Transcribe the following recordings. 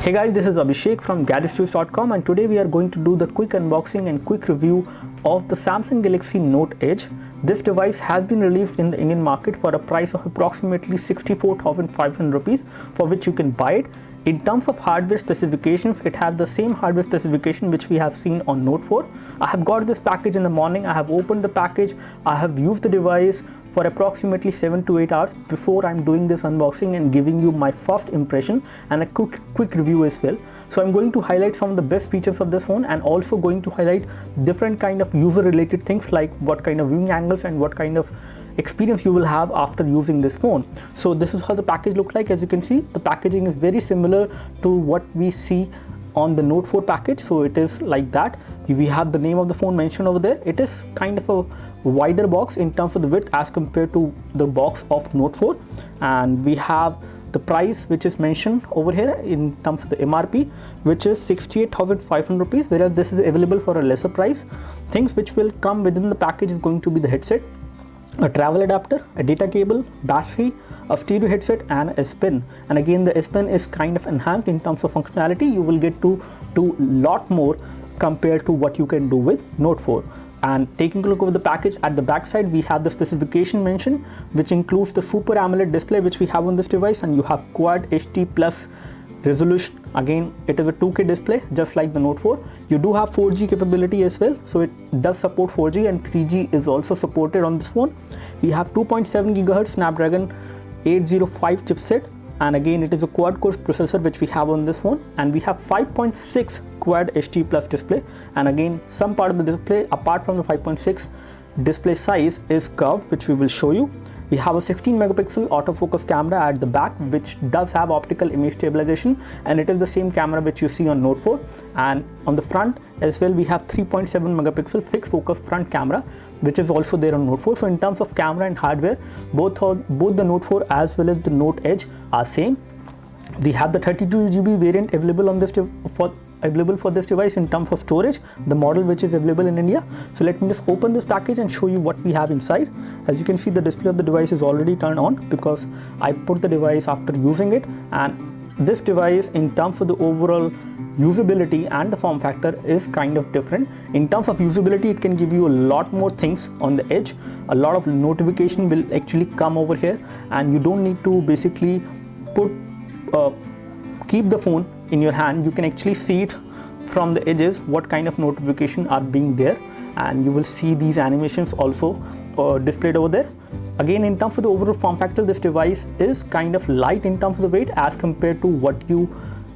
Hey guys, this is Abhishek from gadgetsjuice.com, and today we are going to do the quick unboxing and quick review of the Samsung Galaxy Note Edge. This device has been released in the Indian market for a price of approximately 64,500 rupees, for which you can buy it. In terms of hardware specifications, it has the same hardware specification which we have seen on Note 4. I have got this package in the morning. I have opened the package. I have used the device for approximately 7 to 8 hours before I'm doing this unboxing and giving you my first impression and a quick review as well. So I'm going to highlight some of the best features of this phone, and also going to highlight different kind of user related things like what kind of viewing angles and what kind of experience you will have after using this phone. So this is how the package looks like. As you can see, the packaging is very similar to what we see on the Note 4 package. So it is like that. We have the name of the phone mentioned over there. It is kind of a wider box in terms of the width as compared to the box of Note 4, and we have the price which is mentioned over here in terms of the MRP, which is 68,500 rupees, whereas this is available for a lesser price. Things which will come within the package is going to be the headset, a travel adapter, a data cable, battery, a stereo headset, and a S Pen. And again, the S Pen is kind of enhanced in terms of functionality. You will get to do lot more compared to what you can do with Note 4. And taking a look over the package, at the back side we have the specification mentioned, which includes the Super AMOLED display which we have on this device, and you have Quad HD Plus resolution. Again, it is a 2K display just like the Note 4. You do have 4G capability as well, so it does support 4G, and 3G is also supported on this phone. We have 2.7 GHz Snapdragon 805 chipset, and again it is a quad core processor which we have on this phone, and we have 5.6 Quad HD Plus display. And again, some part of the display apart from the 5.6 display size is curved, which we will show you. We have a 16 megapixel autofocus camera at the back, which does have optical image stabilization, and it is the same camera which you see on Note 4. And on the front as well, we have 3.7 megapixel fixed focus front camera, which is also there on Note 4. So in terms of camera and hardware, both the Note 4 as well as the Note Edge are same. We have the 32GB variant available on this for this device. In terms of storage, the model which is available in India. So let me just open this package and show you what we have inside. As you can see, the display of the device is already turned on because I put the device after using it, and this device in terms of the overall usability and the form factor is kind of different. In terms of usability, it can give you a lot more things on the Edge. A lot of notification will actually come over here, and you don't need to basically keep the phone in your hand. You can actually see it from the edges what kind of notification are being there, and you will see these animations also displayed over there. Again, in terms of the overall form factor, this device is kind of light in terms of the weight as compared to what you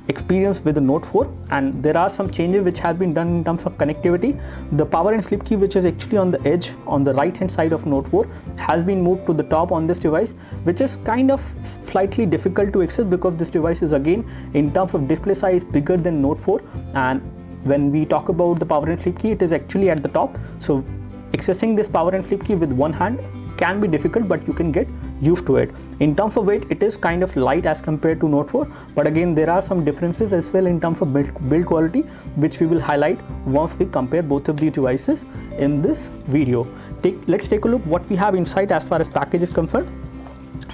experience with the Note 4, and there are some changes which have been done in terms of connectivity. The power and sleep key, which is actually on the edge on the right hand side of Note 4, has been moved to the top on this device, which is kind of slightly difficult to access because this device is again in terms of display size bigger than Note 4, and when we talk about the power and sleep key, it is actually at the top. So accessing this power and sleep key with one hand can be difficult, but you can get used to it. In terms of weight, it is kind of light as compared to Note 4, but again there are some differences as well in terms of build quality, which we will highlight once we compare both of these devices in this video. Let's take a look what we have inside as far as package is concerned.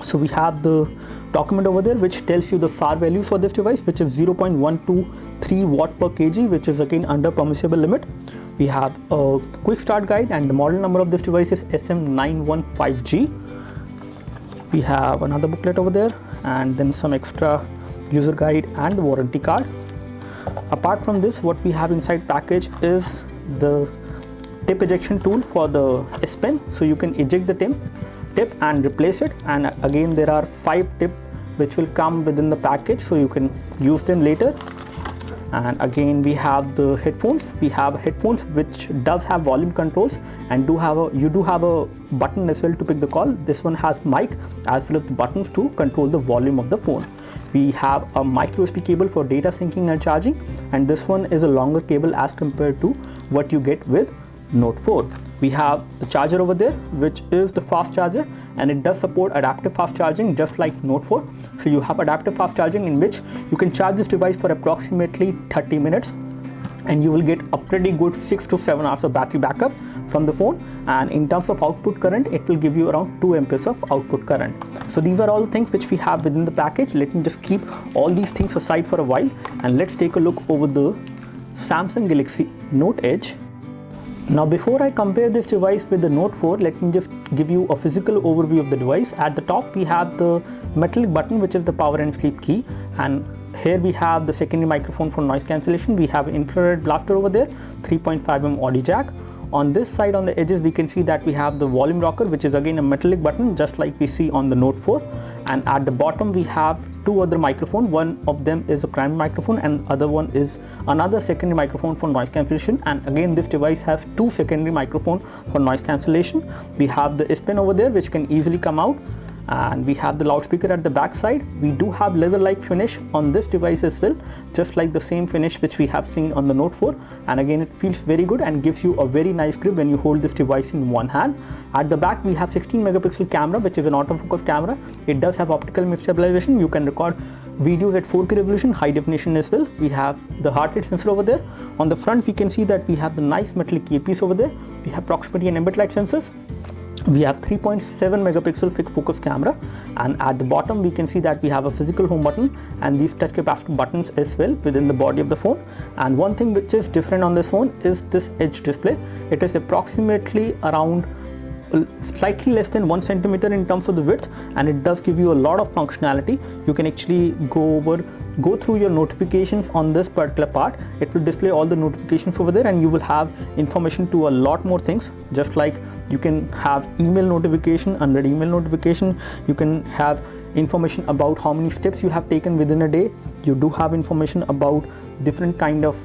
So we have the document over there which tells you the SAR values for this device, which is 0.123 watt per kg, which is again under permissible limit. We have a quick start guide, and the model number of this device is SM915G. We have another booklet over there, and then some extra user guide and the warranty card. Apart from this, what we have inside package is the tip ejection tool for the S Pen, so you can eject the tip and replace it. And again, there are 5 tips which will come within the package, so you can use them later. And again, we have the headphones. We have headphones which does have volume controls, and you do have a button as well to pick the call. This one has mic as well as the buttons to control the volume of the phone. We have a micro USB cable for data syncing and charging, and this one is a longer cable as compared to what you get with Note 4. We have the charger over there, which is the fast charger, and it does support adaptive fast charging just like Note 4. So you have adaptive fast charging in which you can charge this device for approximately 30 minutes. and you will get a pretty good 6 to 7 hours of battery backup from the phone. And in terms of output current, it will give you around 2 amperes of output current. So these are all the things which we have within the package. Let me just keep all these things aside for a while, and let's take a look over the Samsung Galaxy Note Edge. Now before I compare this device with the Note 4, let me just give you a physical overview of the device. At the top we have the metallic button, which is the power and sleep key, and here we have the secondary microphone for noise cancellation. We have infrared blaster over there, 3.5mm audio jack. On this side, on the edges, we can see that we have the volume rocker, which is again a metallic button, just like we see on the Note 4. And at the bottom we have two other microphones. One of them is a primary microphone and other one is another secondary microphone for noise cancellation. And again, this device has two secondary microphones for noise cancellation. We have the S Pen over there, which can easily come out, and we have the loudspeaker at the back side. We do have leather-like finish on this device as well, just like the same finish which we have seen on the Note 4. And again, it feels very good and gives you a very nice grip when you hold this device in one hand. At the back we have 16 megapixel camera, which is an autofocus camera. It does have optical image stabilization. You can record videos at 4K resolution, high definition as well. We have the heart rate sensor over there. On the front we can see that we have the nice metallic earpiece over there. We have proximity and ambient light sensors. We have 3.7 megapixel fixed focus camera, and at the bottom we can see that we have a physical home button and these touch capacitive buttons as well within the body of the phone. And one thing which is different on this phone is this edge display. It is approximately around slightly less than 1 centimeter in terms of the width, and it does give you a lot of functionality. You can actually go through your notifications on this particular part. It will display all the notifications over there, and you will have information to a lot more things, just like you can have email notification, unread email notification. You can have information about how many steps you have taken within a day. You do have information about different kind of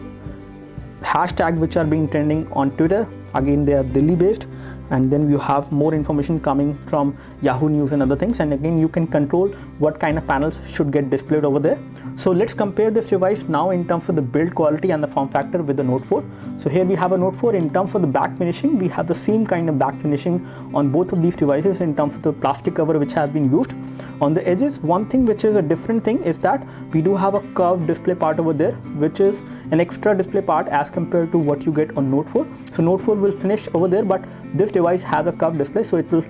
hashtags which are being trending on Twitter. Again, they are Delhi based. And then you have more information coming from Yahoo News and other things, and again you can control what kind of panels should get displayed over there. So let's compare this device now in terms of the build quality and the form factor with the Note 4. So here we have a Note 4. In terms of the back finishing, we have the same kind of back finishing on both of these devices in terms of the plastic cover which has been used. On the edges, one thing which is a different thing is that we do have a curved display part over there, which is an extra display part as compared to what you get on Note 4. So Note 4 will finish over there, but this device has a curved display, so it will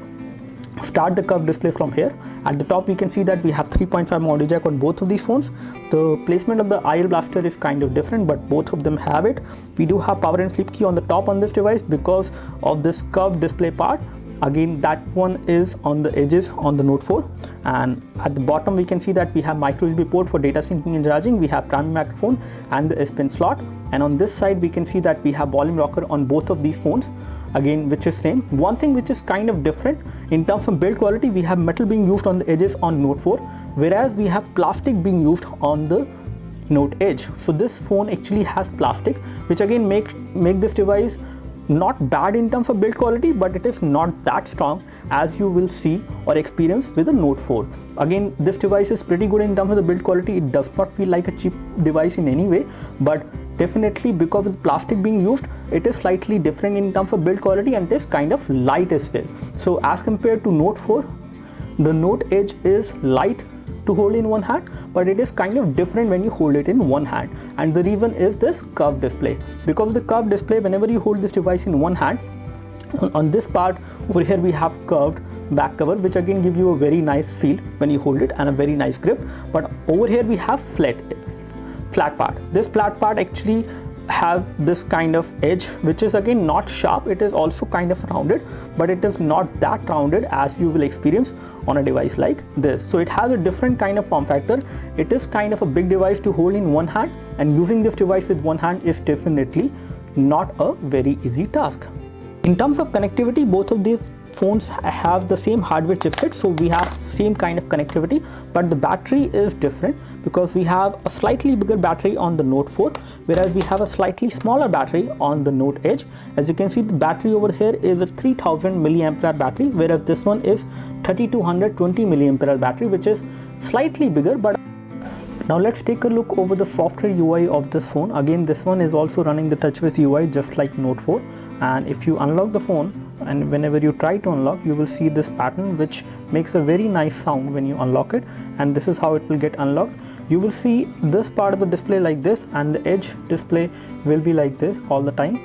start the curved display from here. At the top we can see that we have 3.5 audio jack on both of these phones. The placement of the IR blaster is kind of different, but both of them have it. We do have power and sleep key on the top on this device because of this curved display part. Again, that one is on the edges on the Note 4. And at the bottom we can see that we have micro USB port for data syncing and charging. We have primary microphone and the S Pen slot. And on this side we can see that we have volume rocker on both of these phones, again which is same. One thing which is kind of different in terms of build quality, we have metal being used on the edges on Note 4, whereas we have plastic being used on the Note Edge. So this phone actually has plastic, which again make this device not bad in terms of build quality, but it is not that strong as you will see or experience with the Note 4. Again, this device is pretty good in terms of the build quality. It does not feel like a cheap device in any way, but definitely because of the plastic being used, it is slightly different in terms of build quality, and it is kind of light as well. So as compared to Note 4, the Note Edge is light to hold in one hand, but it is kind of different when you hold it in one hand. And the reason is this curved display. Because of the curved display, whenever you hold this device in one hand, on this part over here we have curved back cover, which again give you a very nice feel when you hold it and a very nice grip. But over here we have flat part. This flat part actually have this kind of edge, which is again not sharp. It is also kind of rounded, but it is not that rounded as you will experience on a device like this. So it has a different kind of form factor. It is kind of a big device to hold in one hand, and using this device with one hand is definitely not a very easy task. In terms of connectivity, both of these phones have the same hardware chipset, so we have same kind of connectivity, but the battery is different because we have a slightly bigger battery on the Note 4, whereas we have a slightly smaller battery on the Note Edge. As you can see, the battery over here is a 3000 milliampere hour battery, whereas this one is 3220 milliampere hour battery, which is slightly bigger. But now let's take a look over the software UI of this phone. Again, this one is also running the TouchWiz UI just like Note 4, and if you unlock the phone and whenever you try to unlock, you will see this pattern which makes a very nice sound when you unlock it, and this is how it will get unlocked. You will see this part of the display like this, and the edge display will be like this all the time.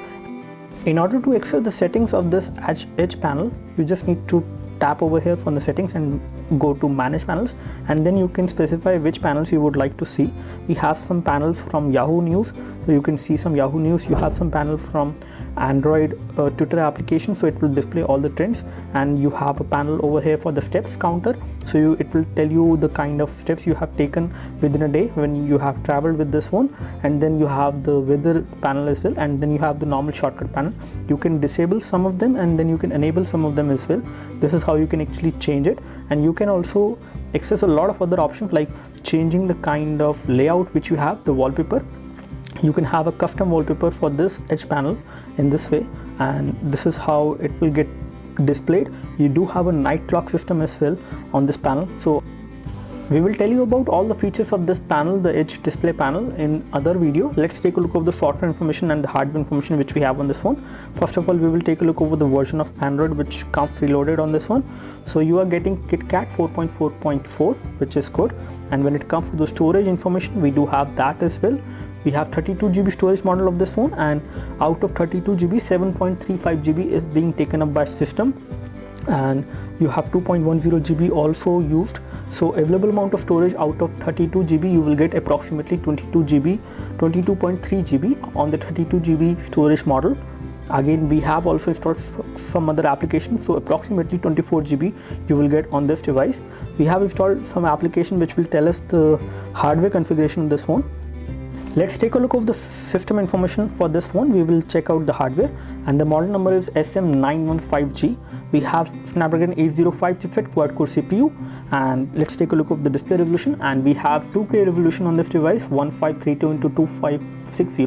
In order to access the settings of this edge panel, you just need to tap over here from the settings and go to manage panels, and then you can specify which panels you would like to see. We have some panels from Yahoo News, so you can see some Yahoo News. You have some panels from Android Twitter application, so it will display all the trends, and you have a panel over here for the steps counter, so it will tell you the kind of steps you have taken within a day when you have traveled with this phone. And then you have the weather panel as well, and then you have the normal shortcut panel. You can disable some of them and then you can enable some of them as well. This is how you can actually change it, and you can also access a lot of other options like changing the kind of layout which you have, the wallpaper. You can have a custom wallpaper for this edge panel in this way, and this is how it will get displayed. You do have a night clock system as well on this panel, so we will tell you about all the features of this panel, the edge display panel, in other video. Let's take a look at the software information and the hardware information which we have on this phone. First of all, we will take a look over the version of Android which comes preloaded on this one. So you are getting KitKat 4.4.4, which is good. And when it comes to the storage information, we do have that as well. We have 32 GB storage model of this phone, and out of 32 GB, 7.35 GB is being taken up by system, and you have 2.10 GB also used. So available amount of storage out of 32 GB, you will get approximately 22 GB, 22.3 GB on the 32 GB storage model. Again, we have also installed some other applications, so approximately 24 GB you will get on this device. We have installed some application which will tell us the hardware configuration of this phone. Let's take a look of the system information for this phone. We will check out the hardware, and the model number is SM915G. We have Snapdragon 805 chipset quad-core CPU, and let's take a look of the display resolution. And we have 2K resolution on this device, 1532 into 2560,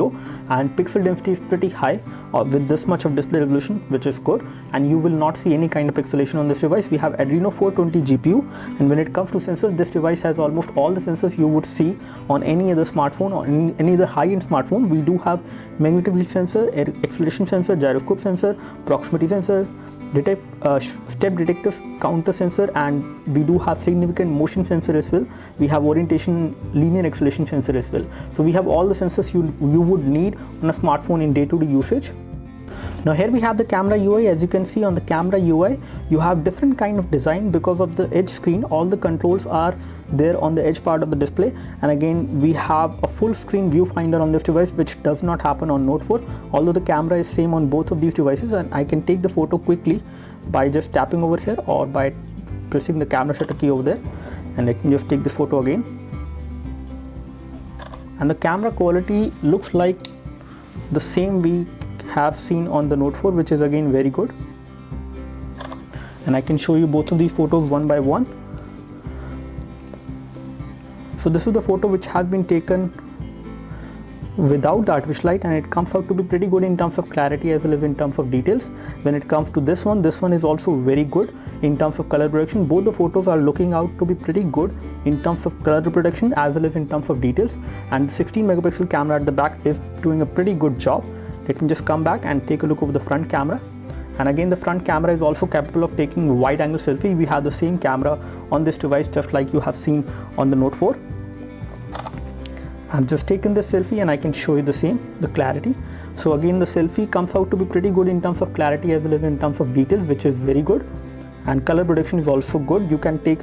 and pixel density is pretty high with this much of display resolution, which is good. And you will not see any kind of pixelation on this device. We have Adreno 420 GPU, and when it comes to sensors, this device has almost all the sensors you would see on any other smartphone or any other high-end smartphone. We do have magnetic field sensor, acceleration sensor, gyroscope sensor, proximity sensor, step detector, counter sensor, and we do have significant motion sensor as well. We have orientation linear acceleration sensor as well. So we have all the sensors you would need on a smartphone in day-to-day usage. Now here we have the camera UI. As you can see on the camera UI, you have different kind of design because of the edge screen. All the controls are there on the edge part of the display, and again we have a full screen viewfinder on this device, which does not happen on Note 4, although the camera is same on both of these devices. And I can take the photo quickly by just tapping over here or by pressing the camera shutter key over there, and I can just take the photo again, and the camera quality looks like the same we have seen on the Note 4, which is again very good. And I can show you both of these photos one by one. So this is the photo which has been taken without the artificial light, and it comes out to be pretty good in terms of clarity as well as in terms of details. When it comes to this one is also very good in terms of color production. Both the photos are looking out to be pretty good in terms of color reproduction as well as in terms of details, and the 16 megapixel camera at the back is doing a pretty good job. Let me just come back and take a look over the front camera. And again, the front camera is also capable of taking wide angle selfie. We have the same camera on this device just like you have seen on the Note 4. I've just taken the selfie and I can show you the same, the clarity. So again, the selfie comes out to be pretty good in terms of clarity as well as in terms of details, which is very good. And color production is also good. You can take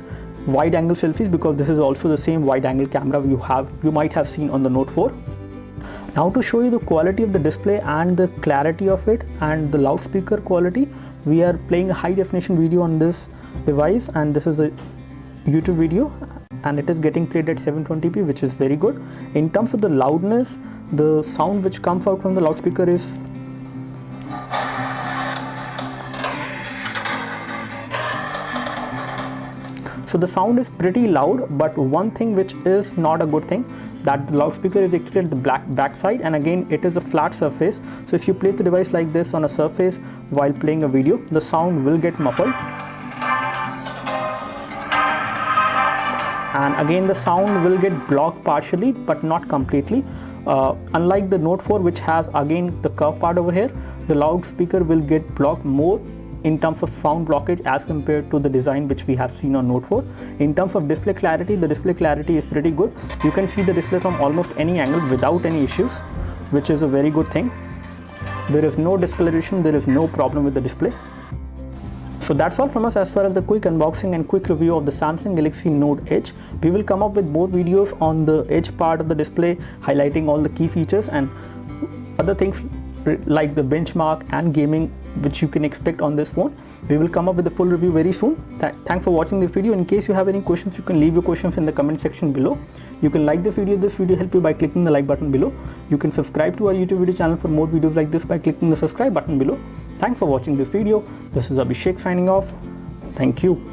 wide angle selfies because this is also the same wide angle camera you might have seen on the Note 4. Now to show you the quality of the display and the clarity of it and the loudspeaker quality, we are playing a high definition video on this device, and this is a YouTube video, and it is getting played at 720p, which is very good. In terms of the loudness, the sound which comes out from the loudspeaker is so the sound is pretty loud, but one thing which is not a good thing, that the loudspeaker is actually at the back side, and again it is a flat surface. So if you place the device like this on a surface while playing a video, the sound will get muffled. And again the sound will get blocked partially but not completely. Unlike the Note 4, which has again the curved part over here, the loudspeaker will get blocked more in terms of sound blockage as compared to the design which we have seen on Note 4. In terms of display clarity, the display clarity is pretty good. You can see the display from almost any angle without any issues, which is a very good thing. There is no discoloration, there is no problem with the display. So that's all from us as far as the quick unboxing and quick review of the Samsung Galaxy Note Edge. We will come up with more videos on the edge part of the display, highlighting all the key features and other things like the benchmark and gaming which you can expect on this phone. We will come up with a full review very soon. Thanks for watching this video. In case you have any questions, you can leave your questions in the comment section below. You can like this video help you by clicking the like button below. You can subscribe to our YouTube video channel for more videos like this by clicking the subscribe button below. Thanks for watching this video. This is Abhishek signing off. Thank you.